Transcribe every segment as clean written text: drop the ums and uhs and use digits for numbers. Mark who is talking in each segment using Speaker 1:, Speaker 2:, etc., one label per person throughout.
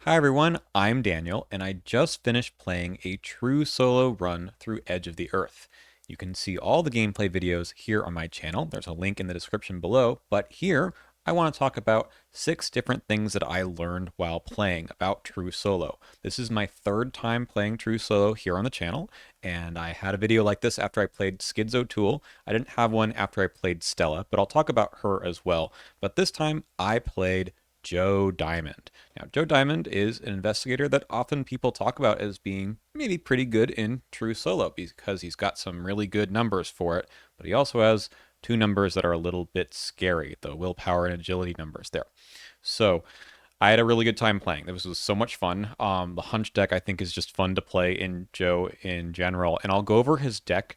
Speaker 1: Hi everyone, I'm Daniel, and I just finished playing a true solo run through Edge of the Earth. You can see all the gameplay videos here on my channel. There's a link in the description below, but here I want to talk about 6 different things that I learned while playing about true solo. This is my third time playing true solo here on the channel, and I had a video like this after I played Skid's Tool. I didn't have one after I played Stella, but I'll talk about her as well. But this time I played Joe Diamond. Now, Joe Diamond is an investigator that often people talk about as being maybe pretty good in true solo because he's got some really good numbers for it, but he also has 2 numbers that are a little bit scary, the willpower and agility numbers there. So I had a really good time playing. This was so much fun. The Hunch deck I think is just fun to play in Joe in general, and I'll go over his deck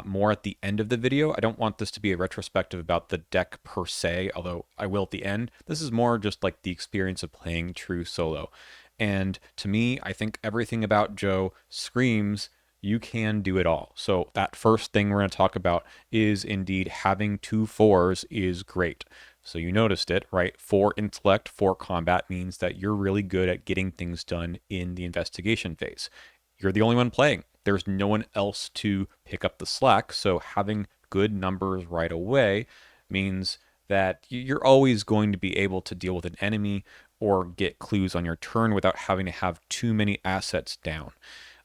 Speaker 1: more at the end of the video. I don't want this to be a retrospective about the deck per se, although I will at the end. This is more just like the experience of playing true solo. And to me, I think everything about Joe screams you can do it all. So that first thing we're going to talk about is indeed having 2 4s is great. So you noticed it, right? 4 intellect, 4 combat means that you're really good at getting things done in the investigation phase. You're the only one playing. There's no one else to pick up the slack, so having good numbers right away means that you're always going to be able to deal with an enemy or get clues on your turn without having to have too many assets down.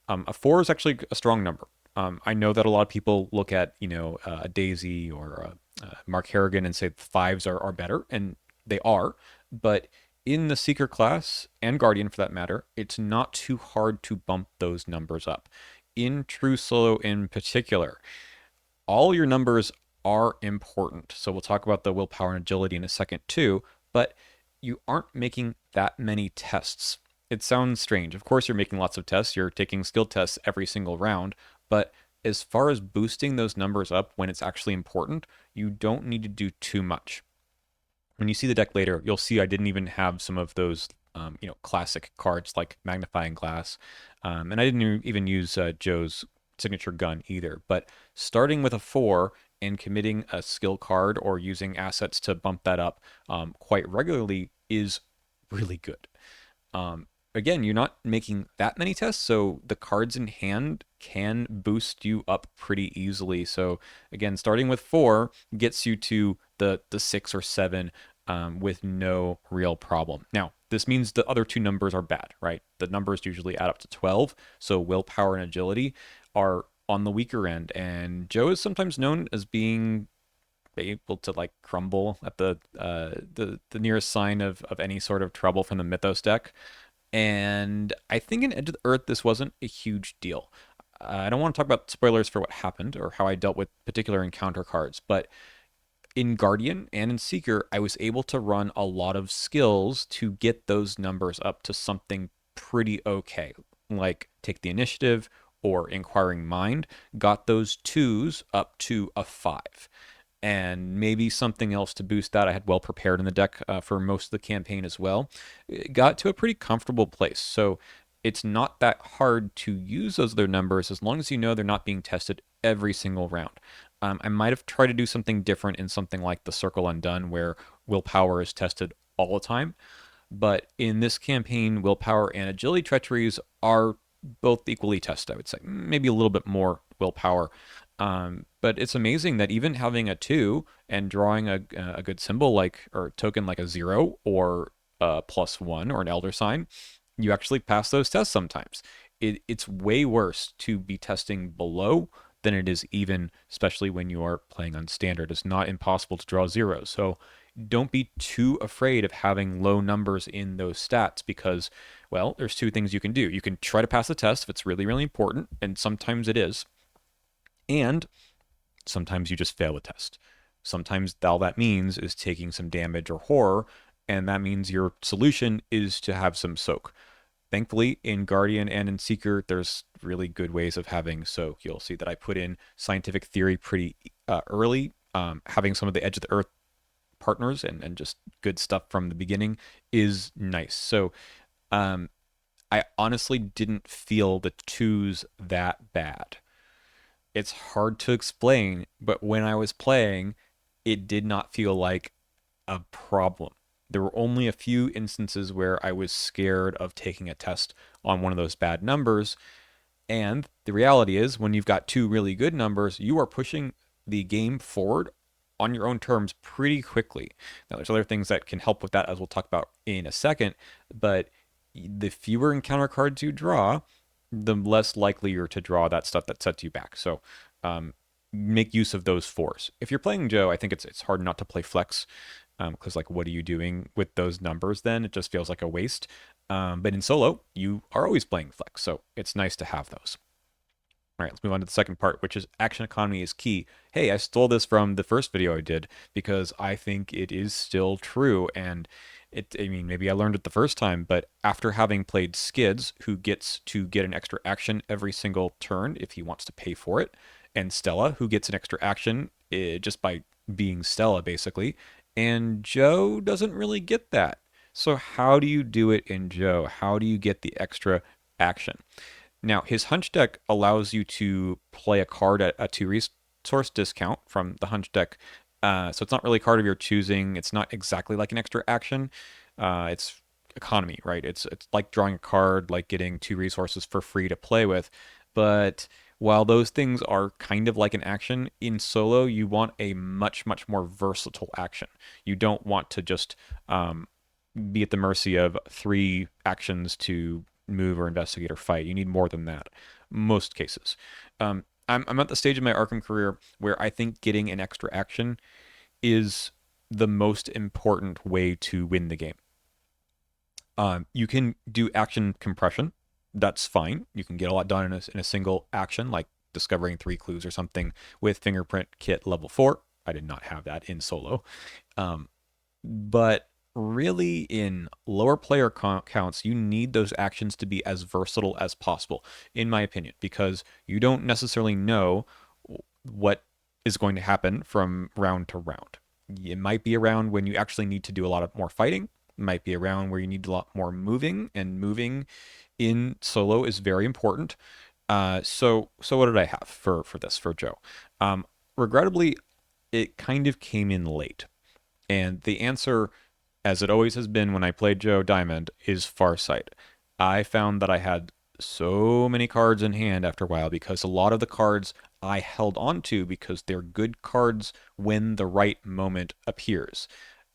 Speaker 1: A 4 is actually a strong number. I know that a lot of people look at, a Daisy or a Mark Harrigan and say the 5s are better, and they are. But in the Seeker class, and Guardian for that matter, it's not too hard to bump those numbers up. In True Solo in particular, all your numbers are important. So we'll talk about the willpower and agility in a second too, but you aren't making that many tests. It sounds strange. Of course, you're making lots of tests. You're taking skill tests every single round, but as far as boosting those numbers up when it's actually important, you don't need to do too much. When you see the deck later, you'll see I didn't even have some of those, classic cards like magnifying glass, and I didn't even use Joe's signature gun either. But starting with a 4 and committing a skill card or using assets to bump that up quite regularly is really good. Again, you're not making that many tests, so the cards in hand can boost you up pretty easily. So again, starting with 4 gets you to the 6 or 7 with no real problem. Now, this means the other 2 numbers are bad, right? The numbers usually add up to 12, so willpower and agility are on the weaker end, and Joe is sometimes known as being able to like crumble at the nearest sign of any sort of trouble from the Mythos deck. And I think in Edge of the Earth, this wasn't a huge deal. I don't want to talk about spoilers for what happened or how I dealt with particular encounter cards, but in Guardian and in Seeker, I was able to run a lot of skills to get those numbers up to something pretty okay, like Take the Initiative or Inquiring Mind, got those 2s up to a 5 and maybe something else to boost that. I had well prepared in the deck for most of the campaign as well. It got to a pretty comfortable place. So it's not that hard to use those other numbers as long as you know they're not being tested every single round. I might have tried to do something different in something like the Circle Undone, where willpower is tested all the time. But in this campaign, willpower and agility treacheries are both equally tested, I would say. Maybe a little bit more willpower. But it's amazing that even having a 2 and drawing a good symbol like or token like a 0 or a +1 or an elder sign, you actually pass those tests sometimes. It's way worse to be testing below than it is even, especially when you are playing on standard. It's not impossible to draw zeros. So don't be too afraid of having low numbers in those stats because, well, there's 2 things you can do. You can try to pass the test if it's really, really important, and sometimes it is. And sometimes you just fail a test. Sometimes all that means is taking some damage or horror, and that means your solution is to have some soak. Thankfully, in Guardian and in Seeker, there's really good ways of having soak. You'll see that I put in scientific theory pretty early. Having some of the Edge of the Earth partners and just good stuff from the beginning is nice. So um, I honestly didn't feel the 2s that bad. It's hard to explain, but when I was playing, it did not feel like a problem. There were only a few instances where I was scared of taking a test on one of those bad numbers. And the reality is, when you've got two really good numbers, you are pushing the game forward on your own terms pretty quickly. Now, there's other things that can help with that, as we'll talk about in a second, but the fewer encounter cards you draw, the less likely you're to draw that stuff that sets you back. So, make use of those fours. If you're playing Joe, I think it's hard not to play flex, because like, what are you doing with those numbers then? It just feels like a waste. But in solo, you are always playing flex, so it's nice to have those. All right, let's move on to the second part, which is action economy is key. Hey, I stole this from the first video I did because I think it is still true. And I mean, maybe I learned it the first time, but after having played Skids, who gets to get an extra action every single turn if he wants to pay for it, and Stella, who gets an extra action just by being Stella, basically, and Joe doesn't really get that. So how do you do it in Joe? How do you get the extra action? Now, his hunch deck allows you to play a card at a 2 resource discount from the hunch deck. So it's not really a card of your choosing. It's not exactly like an extra action. It's economy, right? It's like drawing a card, like getting 2 resources for free to play with. But while those things are kind of like an action, in solo, you want a much, much more versatile action. You don't want to just be at the mercy of 3 actions to move or investigate or fight. You need more than that, most cases. I'm at the stage of my Arkham career where I think getting an extra action is the most important way to win the game. You can do action compression. That's fine. You can get a lot done in a single action, like discovering 3 clues or something with Fingerprint Kit level 4. I did not have that in solo. But really, in lower player counts, you need those actions to be as versatile as possible, in my opinion, because you don't necessarily know what is going to happen from round to round. It might be a round when you actually need to do a lot of more fighting. It might be a round where you need a lot more moving, and moving in solo is very important. So what did I have for Joe? Regrettably, it kind of came in late. And the answer, as it always has been when I played Joe Diamond, is Farsight. I found that I had so many cards in hand after a while because a lot of the cards I held on to because they're good cards when the right moment appears.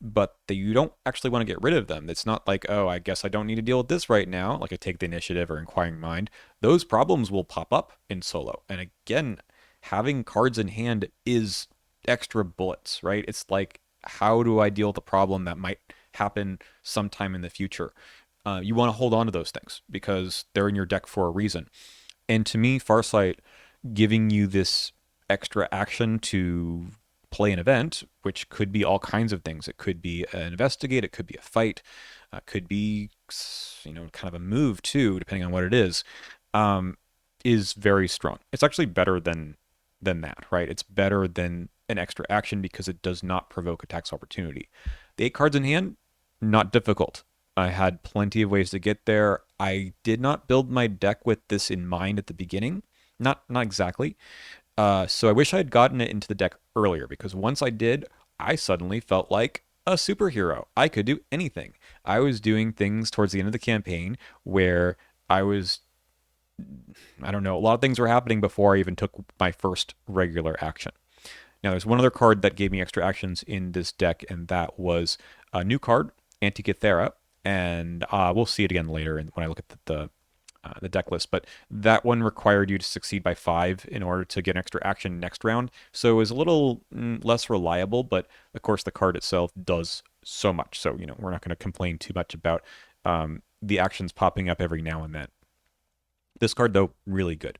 Speaker 1: But you don't actually want to get rid of them. It's not like, oh, I guess I don't need to deal with this right now, like I Take the Initiative or Inquiring Mind. Those problems will pop up in solo. And again, having cards in hand is extra bullets, right? It's like, how do I deal with a problem that might happen sometime in the future? You want to hold on to those things because they're in your deck for a reason. And to me, Farsight giving you this extra action to play an event, which could be all kinds of things. It could be an investigate, it could be a fight, could be, kind of a move too, depending on what it is very strong. It's actually better than that, right? It's better than an extra action because it does not provoke a tax opportunity. The 8 cards in hand, not difficult. I had plenty of ways to get there. I did not build my deck with this in mind at the beginning. Not exactly. So I wish I had gotten it into the deck earlier because once I did, I suddenly felt like a superhero. I could do anything. I was doing things towards the end of the campaign where I don't know, a lot of things were happening before I even took my first regular action. Now, there's one other card that gave me extra actions in this deck, and that was a new card, Antikythera, and we'll see it again later when I look at the deck list. But that one required you to succeed by 5 in order to get an extra action next round, so it was a little less reliable. But of course, the card itself does so much, so we're not going to complain too much about the actions popping up every now and then. This card, though, really good.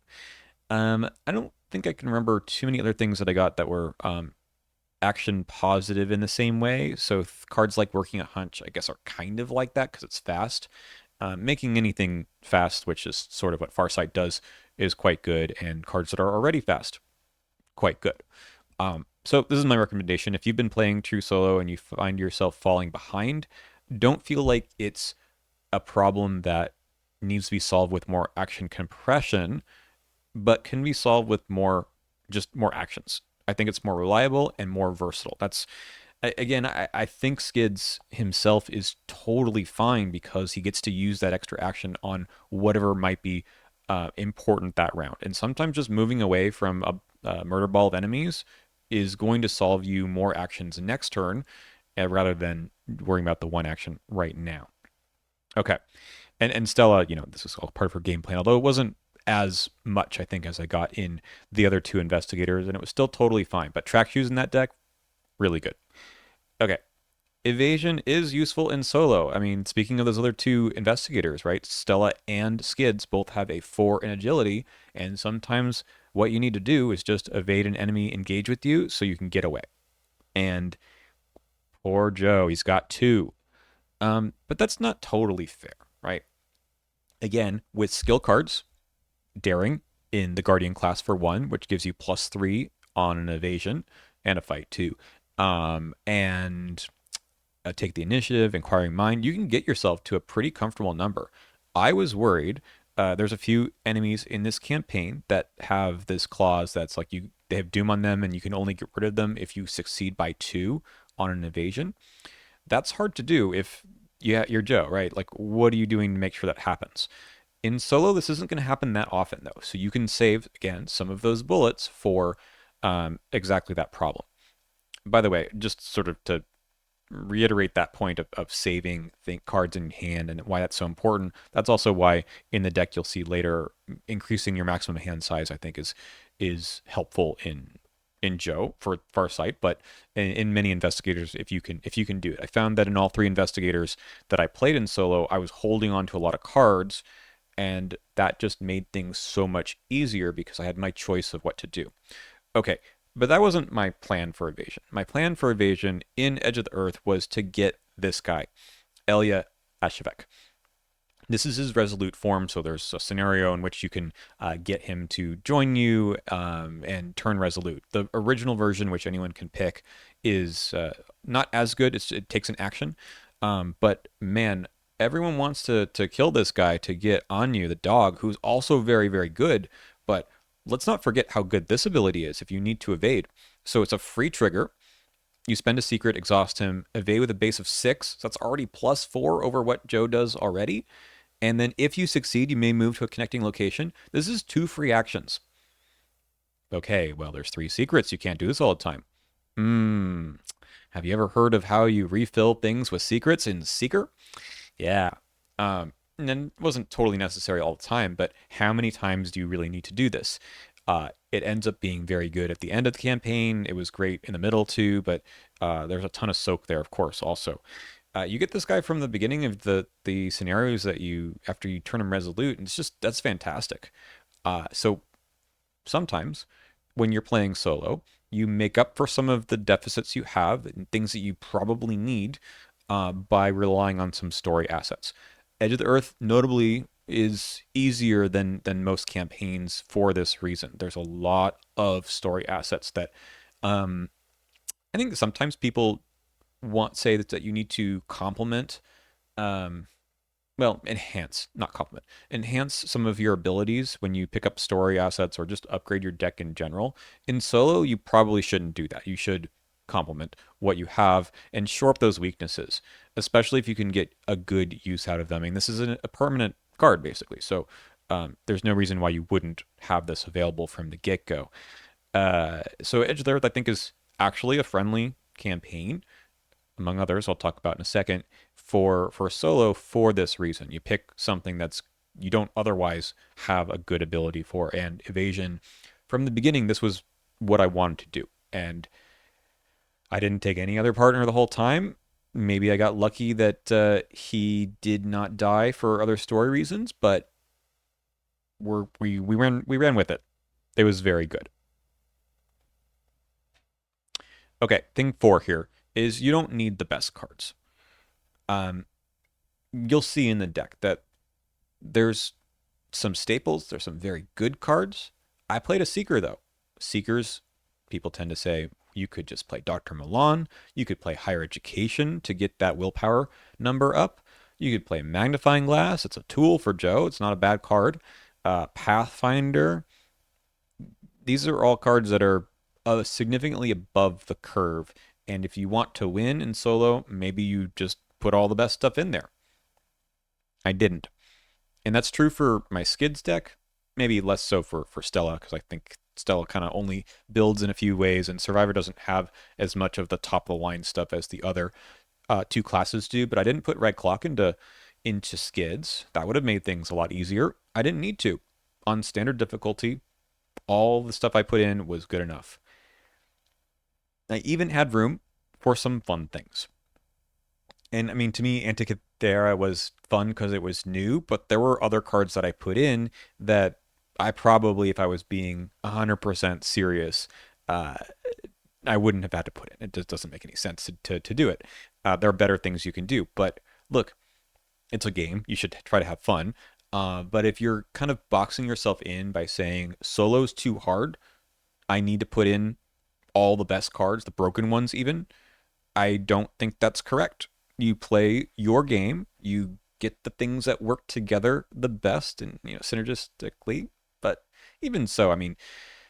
Speaker 1: I don't think I can remember too many other things that I got that were action positive in the same way. So cards like Working a Hunch, I guess, are kind of like that because it's fast. Making anything fast, which is sort of what Farsight does, is quite good. And cards that are already fast, quite good. So this is my recommendation. If you've been playing True Solo and you find yourself falling behind, don't feel like it's a problem that needs to be solved with more action compression, but can be solved with more actions. I think it's more reliable and more versatile. That's Again, I think Skids himself is totally fine because he gets to use that extra action on whatever might be important that round. And sometimes just moving away from a murder ball of enemies is going to solve you more actions next turn rather than worrying about the one action right now. Okay. And Stella, this is all part of her game plan, although it wasn't as much, I think, as I got in the other two investigators, and it was still totally fine. But track shoes in that deck, really good. Okay. Evasion is useful in solo. I mean, speaking of those other two investigators, right? Stella and Skids both have a 4 in agility, and sometimes what you need to do is just evade an enemy engage with you so you can get away. And poor Joe, he's got 2. But that's not totally fair, right? Again, with skill cards, daring in the Guardian class for 1, which gives you +3 on an evasion and a fight too. And take the initiative, inquiring mind, you can get yourself to a pretty comfortable number. I was worried. There's a few enemies in this campaign that have this clause that's like they have doom on them, and you can only get rid of them if you succeed by 2 on an evasion. That's hard to do if you're Joe, right? Like, what are you doing to make sure that happens? In solo, this isn't going to happen that often, though. So you can save, again, some of those bullets for exactly that problem. By the way, just sort of to reiterate that point of saving cards in hand and why that's so important. That's also why in the deck you'll see later increasing your maximum hand size, I think, is helpful in Joe for Farsight, but in many investigators, if you can do it. I found that in all 3 investigators that I played in solo, I was holding on to a lot of cards, and that just made things so much easier because I had my choice of what to do. Okay, but that wasn't my plan for Evasion. My plan for Evasion in Edge of the Earth was to get this guy, Elia Ashevek. This is his Resolute form, so there's a scenario in which you can get him to join you and turn Resolute. The original version, which anyone can pick, is not as good. It takes an action, but man, everyone wants to kill this guy to get Anyu, the dog, who's also very, very good, but let's not forget how good this ability is if you need to evade. So it's a free trigger. You spend a secret, exhaust him, evade with a base of 6. So that's already +4 over what Joe does already. And then if you succeed, you may move to a connecting location. This is 2 free actions. Okay, well, there's 3 secrets. You can't do this all the time. Have you ever heard of how you refill things with secrets in Seeker? Yeah. And then it wasn't totally necessary all the time, but how many times do you really need to do this? It ends up being very good at the end of the campaign. It was great in the middle too, but there's a ton of soak there, of course, also. You get this guy from the beginning of the scenarios that after you turn him resolute, and that's fantastic. So sometimes when you're playing solo, you make up for some of the deficits you have and things that you probably need by relying on some story assets. Edge of the Earth, notably, is easier than most campaigns for this reason. There's a lot of story assets that I think sometimes people say that you need to complement enhance, not complement, enhance some of your abilities when you pick up story assets or just upgrade your deck in general. In solo, you probably shouldn't do that. You should complement what you have and shore up those weaknesses, especially if you can get a good use out of them. I mean, this is a permanent card, basically. So there's no reason why you wouldn't have this available from the get-go. So Edge of the Earth, I think, is actually a friendly campaign, among others I'll talk about in a second, for solo for this reason. You pick something that's you don't otherwise have a good ability for, and Evasion, from the beginning, this was what I wanted to do. And I didn't take any other partner the whole time. Maybe I got lucky that he did not die for other story reasons, but we ran with it. It was very good. Okay, thing 4 here is you don't need the best cards. You'll see in the deck that there's some staples, there's some very good cards. I played a Seeker though. Seekers, people tend to say you could just play Dr. Milan, you could play Higher Education to get that willpower number up. You could play Magnifying Glass, it's a tool for Joe, it's not a bad card. Pathfinder, these are all cards that are significantly above the curve And if you want to win in solo, maybe you just put all the best stuff in there. I didn't. And that's true for my Skids deck, maybe less so for Stella, because I think Stella kind of only builds in a few ways, and Survivor doesn't have as much of the top of the line stuff as the other two classes do. But I didn't put Red Clock into Skids. That would have made things a lot easier. I didn't need to. On standard difficulty, all the stuff I put in was good enough. I even had room for some fun things. And I mean, to me, Antikythera was fun because it was new, but there were other cards that I put in that I probably, if I was being 100% serious, uh, I wouldn't have had to put in. It just doesn't make any sense to do it. There are better things you can do. But look, it's a game. You should try to have fun. But if you're kind of boxing yourself in by saying solo's too hard, I need to put in all the best cards, the broken ones even, I don't think that's correct. You play your game, you get the things that work together the best and synergistically. But even so, I mean,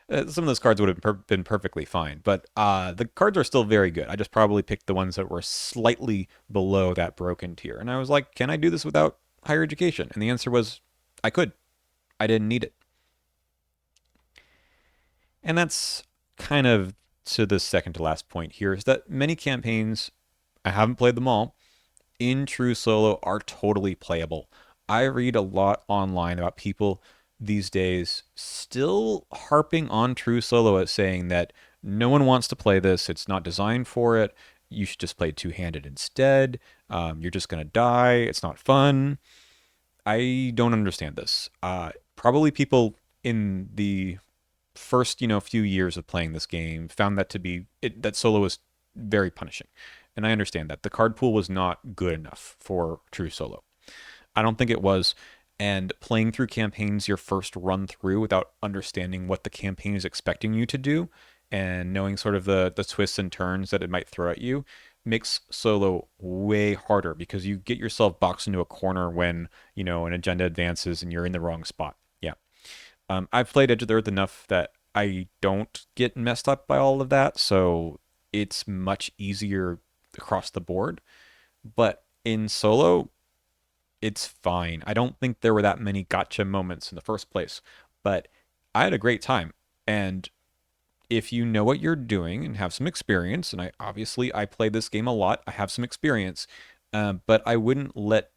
Speaker 1: some of those cards would have been perfectly fine. But the cards are still very good. I just probably picked the ones that were slightly below that broken tier. And I was like, can I do this without higher education? And the answer was, I could. I didn't need it. And that's kind of to the second to last point here is that many campaigns, I haven't played them all, in true solo are totally playable. I read a lot online about people these days still harping on true solo as saying that no one wants to play this, it's not designed for it, you should just play two-handed instead, you're just going to die, it's not fun. I don't understand this. Probably people in the first few years of playing this game found that to be that solo was very punishing, and I understand that the card pool was not good enough for true solo. I don't think it was, and playing through campaigns your first run through without understanding what the campaign is expecting you to do and knowing sort of the twists and turns that it might throw at you makes solo way harder because you get yourself boxed into a corner when an agenda advances and you're in the wrong spot. Yeah. I've played Edge of the Earth enough that I don't get messed up by all of that, so it's much easier across the board. But in solo, it's fine. I don't think there were that many gotcha moments in the first place, but I had a great time. And if you know what you're doing and have some experience, and I play this game a lot, I have some experience, but I wouldn't let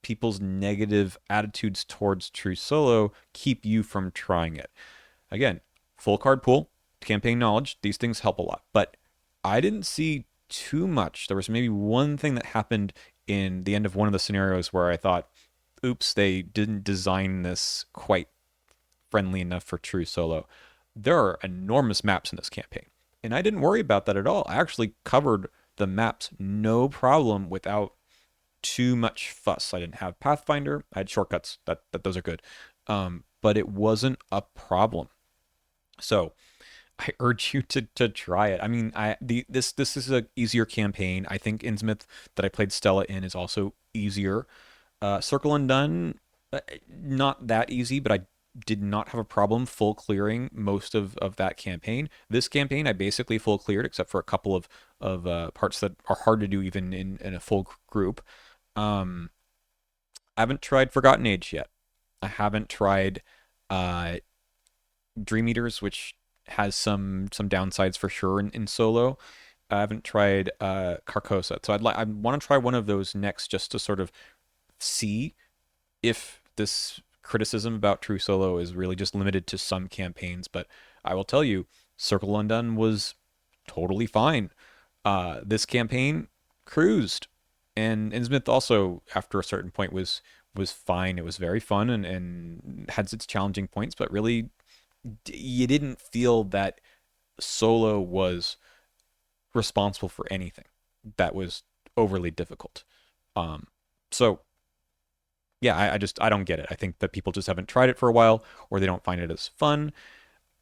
Speaker 1: people's negative attitudes towards true solo keep you from trying it. Again, full card pool, campaign knowledge, these things help a lot. But I didn't see too much. There was maybe one thing that happened in the end of one of the scenarios where I thought, oops, they didn't design this quite friendly enough for true solo. There are enormous maps in this campaign. And I didn't worry about that at all. I actually covered the maps no problem without too much fuss. I didn't have Pathfinder. I had shortcuts. That those are good. But it wasn't a problem. So I urge you to try it. I mean, this is a easier campaign. I think Innsmouth that I played Stella in is also easier. Circle Undone, not that easy, but I did not have a problem full clearing most of that campaign. This campaign, I basically full cleared except for a couple of parts that are hard to do even in a full group. I haven't tried Forgotten Age yet. I haven't tried Dream Eaters, which has some downsides for sure in solo. I haven't tried Carcosa, so I want to try one of those next just to sort of see if this criticism about true solo is really just limited to some campaigns. But I will tell you, Circle Undone was totally fine. This campaign cruised, and Innsmouth also after a certain point was fine. It was very fun and had its challenging points, but really you didn't feel that solo was responsible for anything that was overly difficult. So yeah, I don't get it. I think that people just haven't tried it for a while or they don't find it as fun.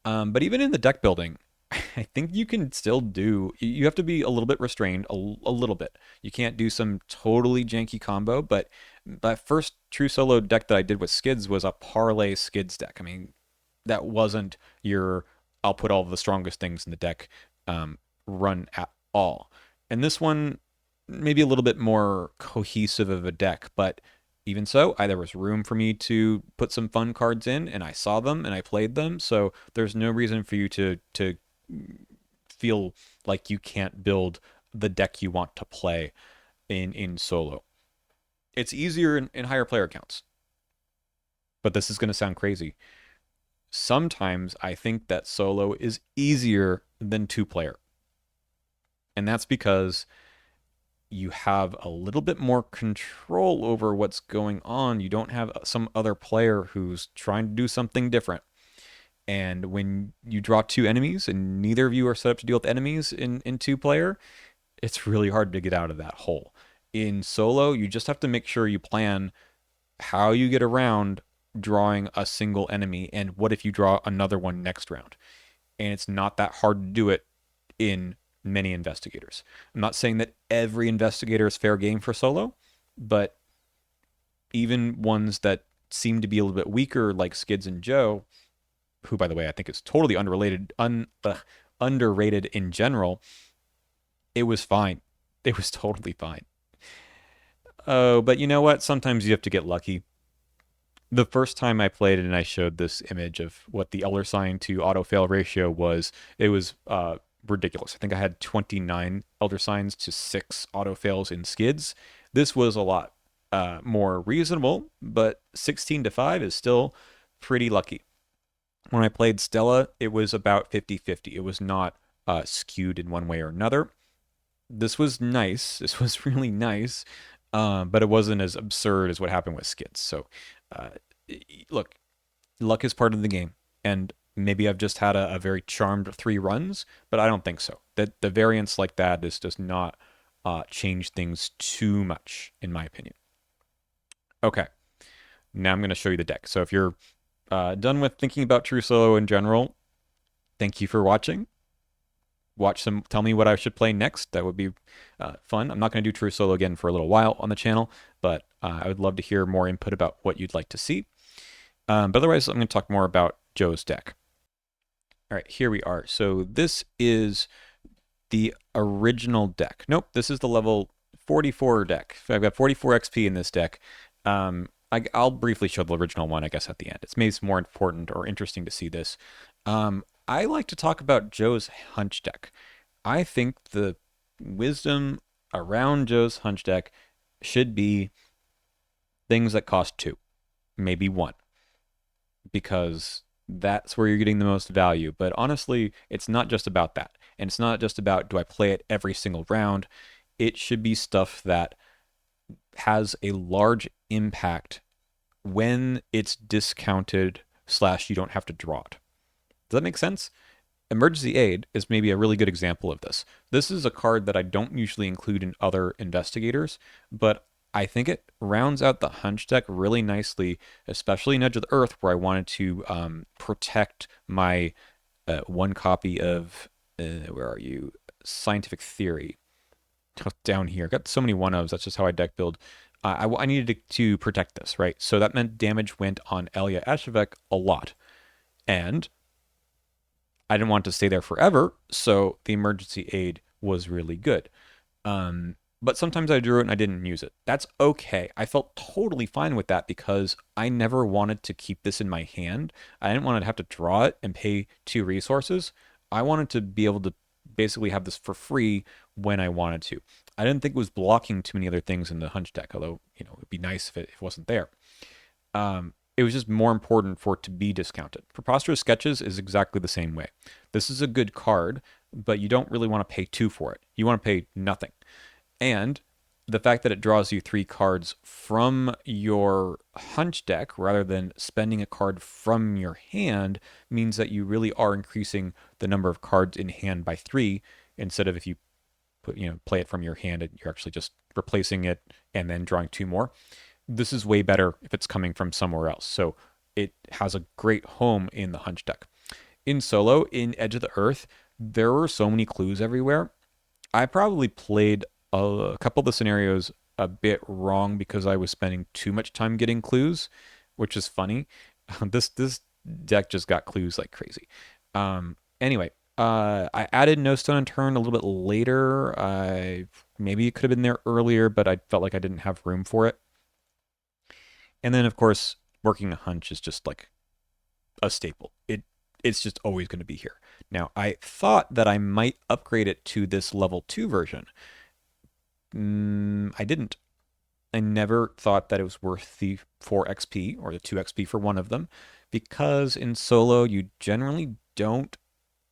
Speaker 1: But even in the deck building, I think you can still do, you have to be a little bit restrained, a little bit. You can't do some totally janky combo, but that first true solo deck that I did with Skids was a parlay Skids deck. I mean, that wasn't your I'll put all the strongest things in the deck run at all. And this one, maybe a little bit more cohesive of a deck, but even so, there was room for me to put some fun cards in, and I saw them and I played them. So there's no reason for you to feel like you can't build the deck you want to play in solo. It's easier in higher player counts, but this is going to sound crazy. Sometimes I think that solo is easier than two player, and that's because you have a little bit more control over what's going on. You don't have some other player who's trying to do something different. And when you draw two enemies and neither of you are set up to deal with enemies in two player, it's really hard to get out of that hole. In solo, you just have to make sure you plan how you get around drawing a single enemy and what if you draw another one next round. And it's not that hard to do it in many investigators. I'm not saying that every investigator is fair game for solo, but even ones that seem to be a little bit weaker, like Skids and Joe, who, by the way, I think is totally underrated in general, it was fine. It was totally fine. Oh, but you know what? Sometimes you have to get lucky. The first time I played it and I showed this image of what the Elder Sign to auto fail ratio was, it was ridiculous. I think I had 29 Elder Signs to 6 auto fails in Skids. This was a lot more reasonable, but 16 to 5 is still pretty lucky. When I played Stella, it was about 50-50. It was not skewed in one way or another. This was nice. This was really nice, but it wasn't as absurd as what happened with Skids. So, uh, look, luck is part of the game, and maybe I've just had a very charmed 3 runs, but I don't think so. That the variance like that does not change things too much, in my opinion. Okay, now I'm going to show you the deck. So if you're done with thinking about True Solo in general, thank you for watching. Tell me what I should play next. That would be fun. I'm not going to do True Solo again for a little while on the channel, but I would love to hear more input about what you'd like to see. But otherwise, I'm going to talk more about Joe's deck. All right, here we are. So this is the original deck. Nope, this is the level 44 deck. So I've got 44 XP in this deck. I'll briefly show the original one, I guess, at the end. It's maybe more important or interesting to see this. I like to talk about Joe's Hunch deck. I think the wisdom around Joe's Hunch deck should be things that cost 2, maybe 1, because that's where you're getting the most value. But honestly, it's not just about that. And it's not just about, do I play it every single round? It should be stuff that has a large impact when it's discounted / you don't have to draw it. Does that make sense? Emergency Aid is maybe a really good example of this. This is a card that I don't usually include in other investigators, but I think it rounds out the Hunch deck really nicely, especially in Edge of the Earth, where I wanted to protect my 1 copy of, where are you? Scientific Theory. Down here. Got so many 1-ofs. That's just how I deck build. I needed to protect this, right? So that meant damage went on Elia Ashevek a lot. And I didn't want to stay there forever, so the emergency aid was really good. But sometimes I drew it and I didn't use it. That's okay. I felt totally fine with that because I never wanted to keep this in my hand. I didn't want to have to draw it and pay 2 resources. I wanted to be able to basically have this for free when I wanted to. I didn't think it was blocking too many other things in the Hunch deck, although, it'd be nice if it wasn't there. It was just more important for it to be discounted. Preposterous Sketches is exactly the same way. This is a good card, but you don't really want to pay 2 for it. You want to pay nothing. And the fact that it draws you 3 cards from your Hunch deck rather than spending a card from your hand means that you really are increasing the number of cards in hand by 3 instead of if you play it from your hand and you're actually just replacing it and then drawing 2 more. This is way better if it's coming from somewhere else. So it has a great home in the Hunch deck. In solo, in Edge of the Earth, there were so many clues everywhere. I probably played a couple of the scenarios a bit wrong because I was spending too much time getting clues, which is funny. This deck just got clues like crazy. Anyway, I added No Stone Unturned a little bit later. Maybe it could have been there earlier, but I felt like I didn't have room for it. And then, of course, working a hunch is just like a staple. It's just always going to be here. Now, I thought that I might upgrade it to this level 2 version. I didn't. I never thought that it was worth the 4 XP or the 2 XP for one of them because in solo, you generally don't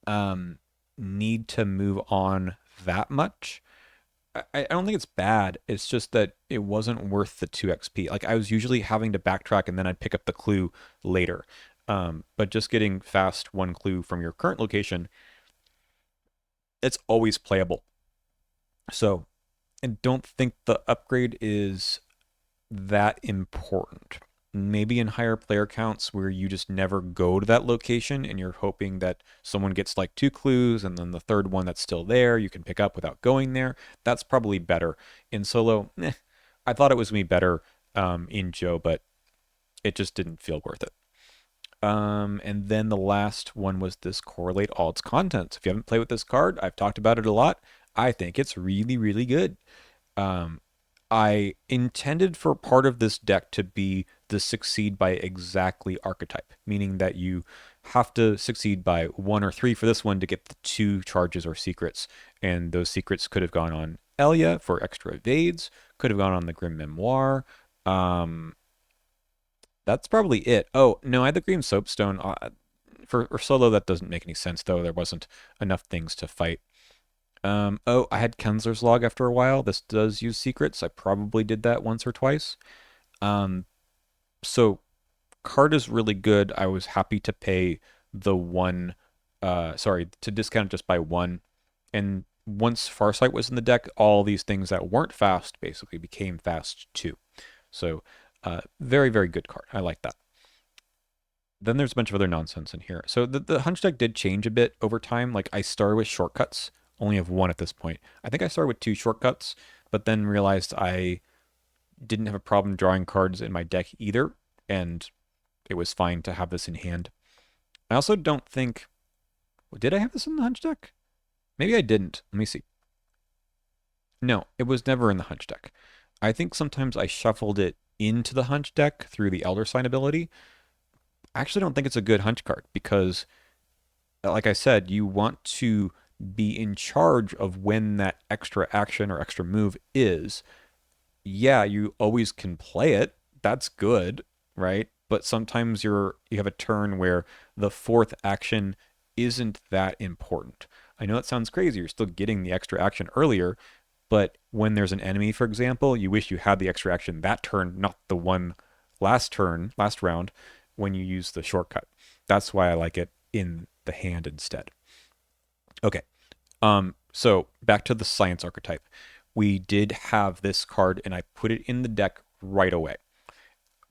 Speaker 1: um, need to move on that much. I don't think it's bad. It's just that it wasn't worth the 2 XP. Like I was usually having to backtrack and then I'd pick up the clue later. But just getting fast one clue from your current location, it's always playable. So I don't think the upgrade is that important. Maybe in higher player counts where you just never go to that location and you're hoping that someone gets like 2 clues and then the third one that's still there you can pick up without going there. That's probably better. In solo, I thought it was going to be better in Joe, but it just didn't feel worth it. And then the last one was this correlate all its contents. If you haven't played with this card, I've talked about it a lot. I think it's really, really good. Um, I intended for part of this deck to be the succeed by exactly archetype, meaning that you have to succeed by 1 or 3 for this one to get the 2 charges or secrets. And those secrets could have gone on Elia for extra evades, could have gone on the Grim Memoir. That's probably it. Oh, no, I had the Green Soapstone. For solo, that doesn't make any sense, though. There wasn't enough things to fight. Oh, I had Kensler's Log after a while. This does use secrets. I probably did that once or twice. Um, so card is really good. I was happy to pay the one, sorry, to discount it just by 1. And once Farsight was in the deck, all these things that weren't fast basically became fast too. So, very, very good card. I like that. Then there's a bunch of other nonsense in here. So the hunch deck did change a bit over time. Like I started with shortcuts, only have 1 at this point. I think I started with 2 shortcuts, but then realized I didn't have a problem drawing cards in my deck either, and it was fine to have this in hand. I also don't think, did I have this in the hunch deck? Maybe I didn't. Let me see. No, it was never in the hunch deck. I think sometimes I shuffled it into the hunch deck through the Elder Sign ability. I actually don't think it's a good hunch card because, like I said, you want to be in charge of when that extra action or extra move is. Yeah, you always can play it. That's good, right? But sometimes you have a turn where the 4th action isn't that important. I know it sounds crazy. You're still getting the extra action earlier, but when there's an enemy, for example, you wish you had the extra action that turn, not the one last turn, last round, when you use the shortcut. That's why I like it in the hand instead. Okay. So back to the science archetype. We did have this card and I put it in the deck right away.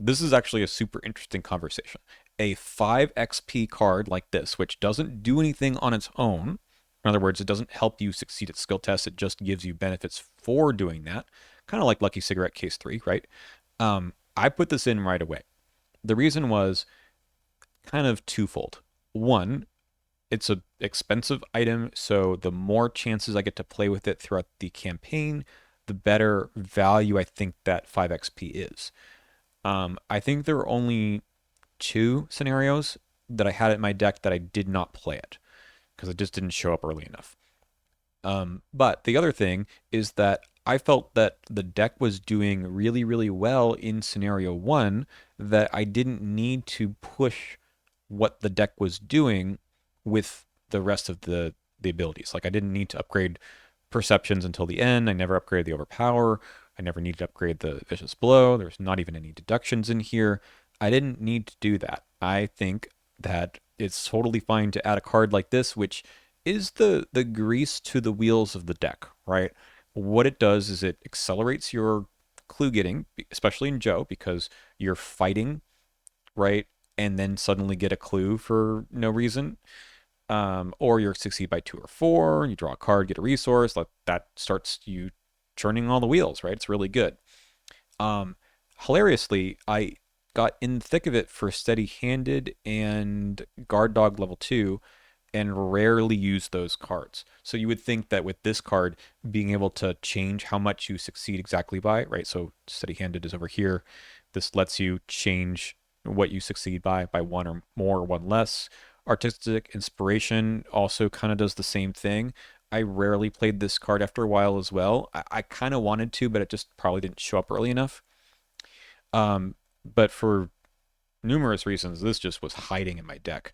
Speaker 1: This is actually a super interesting conversation. A 5 XP card like this, which doesn't do anything on its own. In other words, it doesn't help you succeed at skill tests. It just gives you benefits for doing that. Kind of like Lucky Cigarette Case 3, right? I put this in right away. The reason was kind of twofold. One, it's an expensive item, so the more chances I get to play with it throughout the campaign, the better value I think that 5 XP is. I think there were only 2 scenarios that I had in my deck that I did not play it because it just didn't show up early enough. But the other thing is that I felt that the deck was doing really, really well in scenario 1, that I didn't need to push what the deck was doing with the rest of the abilities. Like I didn't need to upgrade perceptions until the end. I never upgraded the overpower. I never needed to upgrade the vicious blow. There's not even any deductions in here. I didn't need to do that. I think that it's totally fine to add a card like this, which is the grease to the wheels of the deck, right? What it does is it accelerates your clue getting, especially in Joe, because you're fighting, right? And then suddenly get a clue for no reason. Or you succeed by 2 or 4, you draw a card, get a resource, that starts you churning all the wheels, right? It's really good. Hilariously, I got in the thick of it for Steady Handed and Guard Dog level 2, and rarely use those cards. So you would think that with this card, being able to change how much you succeed exactly by, right? So steady-handed is over here. This lets you change what you succeed by one or more or one less. Artistic Inspiration also kind of does the same thing. I rarely played this card after a while as well. I kind of wanted to, but it just probably didn't show up early enough. But for numerous reasons, this just was hiding in my deck.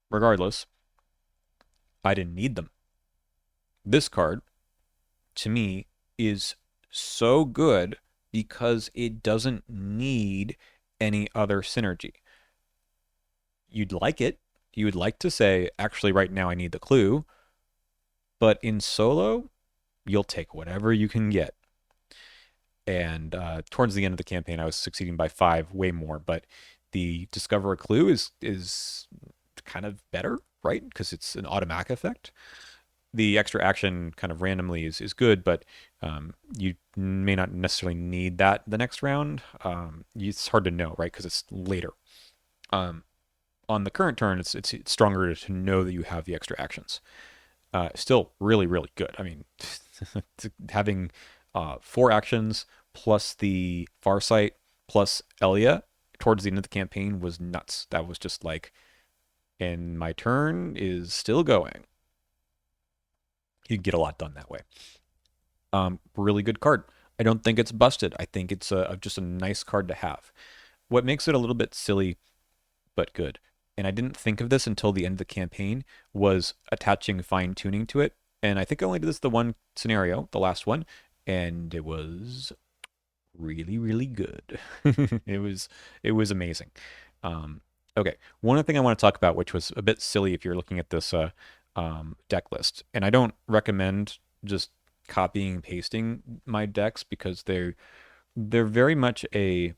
Speaker 1: Regardless, I didn't need them. This card, to me, is so good because it doesn't need any other synergy. You'd like it. You would like to say, actually, right now I need the clue. But in solo, you'll take whatever you can get. And towards the end of the campaign, I was succeeding by 5, way more. But the Discover a Clue is kind of better, right? Because it's an automatic effect. The extra action kind of randomly is good, but you may not necessarily need that the next round. It's hard to know, right? Because it's later. Um, on the current turn, it's stronger to know that you have the extra actions. Still really, really good. I mean, having 4 actions plus the Farsight plus Elia towards the end of the campaign was nuts. That was just like, and my turn is still going. You get a lot done that way. Really good card. I don't think it's busted. I think it's just a nice card to have. What makes it a little bit silly, but good, and I didn't think of this until the end of the campaign, was attaching fine tuning to it. And I think I only did this the one scenario, the last one, and it was really, really good. it was amazing. Okay, one other thing I want to talk about, which was a bit silly if you're looking at this deck list, and I don't recommend just copying and pasting my decks because they're very much a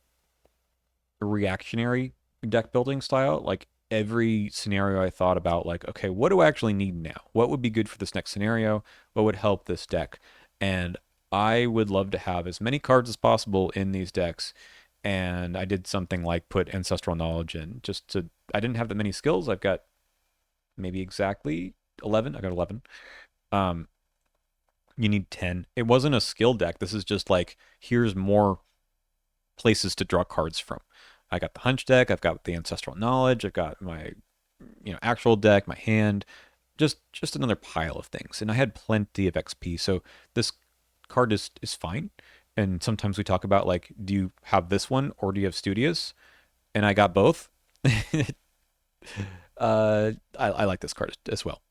Speaker 1: reactionary deck building style. Like every scenario I thought about, like, okay, what do I actually need now? What would be good for this next scenario? What would help this deck? And I would love to have as many cards as possible in these decks. And I did something like put Ancestral Knowledge in just to, I didn't have that many skills. I've got maybe exactly 11. I got 11. Um, you need 10. It wasn't a skill deck. This is just like, here's more places to draw cards from. I got the hunch deck, I've got the ancestral knowledge, I've got my actual deck, my hand, just another pile of things. And I had plenty of XP, so this card is fine. And sometimes we talk about, like, do you have this one or do you have Studious? And I got both. I like this card as well.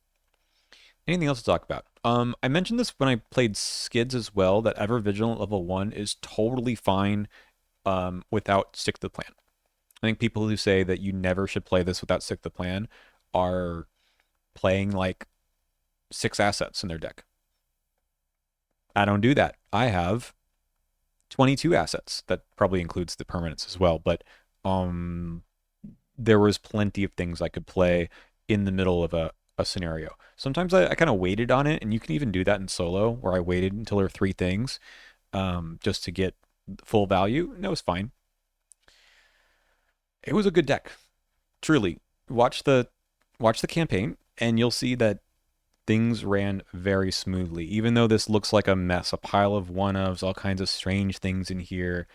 Speaker 1: Anything else to talk about? I mentioned this when I played Skids as well, that Ever Vigilant level 1 is totally fine without Stick to the Plan. I think people who say that you never should play this without Stick to the Plan are playing like 6 assets in their deck. I don't do that. I have 22 assets. That probably includes the permanents as well, but there was plenty of things I could play in the middle of a scenario. Sometimes I kind of waited on it, and you can even do that in solo, where I waited until there were 3 things just to get full value, and that was fine. It was a good deck. Truly. Watch the campaign, and you'll see that things ran very smoothly. Even though this looks like a mess, a pile of one-ofs, all kinds of strange things in here,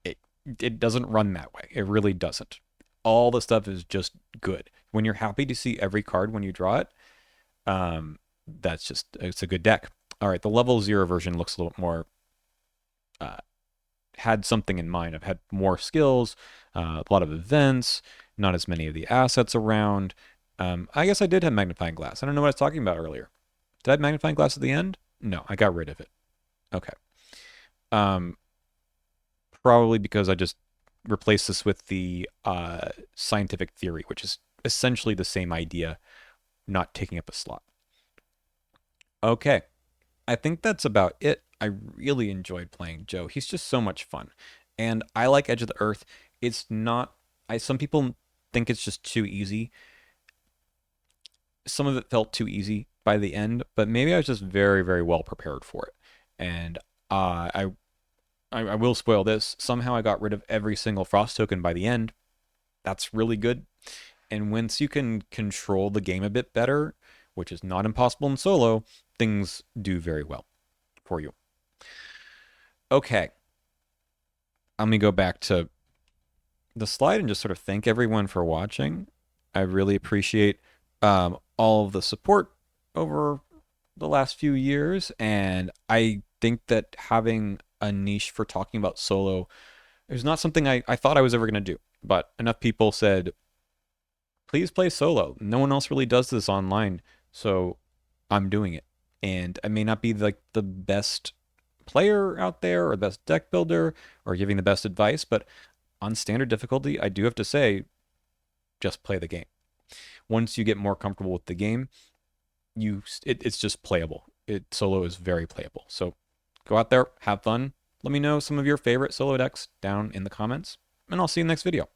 Speaker 1: it doesn't run that way. It really doesn't. All the stuff is just good. When you're happy to see every card when you draw it, it's a good deck. All right, the level 0 version looks a little bit more had something in mind. I've had more skills, a lot of events, not as many of the assets around. I guess I did have magnifying glass. I don't know what I was talking about earlier. Did I have magnifying glass at the end? No, I got rid of it. Okay. Probably because I just replaced this with the scientific theory, which is essentially the same idea, not taking up a slot. Okay. I think that's about it. I really enjoyed playing Joe. He's just so much fun. And I like Edge of the Earth. It's not, some people think it's just too easy. Some of it felt too easy by the end, but maybe I was just very, very well prepared for it. And I will spoil this. Somehow I got rid of every single frost token by the end. That's really good. And once you can control the game a bit better, which is not impossible in solo, things do very well for you. Okay, let me go back to the slide and just sort of thank everyone for watching. I really appreciate all of the support over the last few years, and I think that having a niche for talking about solo is not something I thought I was ever going to do, but enough people said, please play solo. No one else really does this online, so I'm doing it. And I may not be like the best player out there or best deck builder or giving the best advice, but on standard difficulty, I do have to say, just play the game. Once you get more comfortable with the game, it's just playable. Solo is very playable. So go out there, have fun. Let me know some of your favorite solo decks down in the comments, and I'll see you in the next video.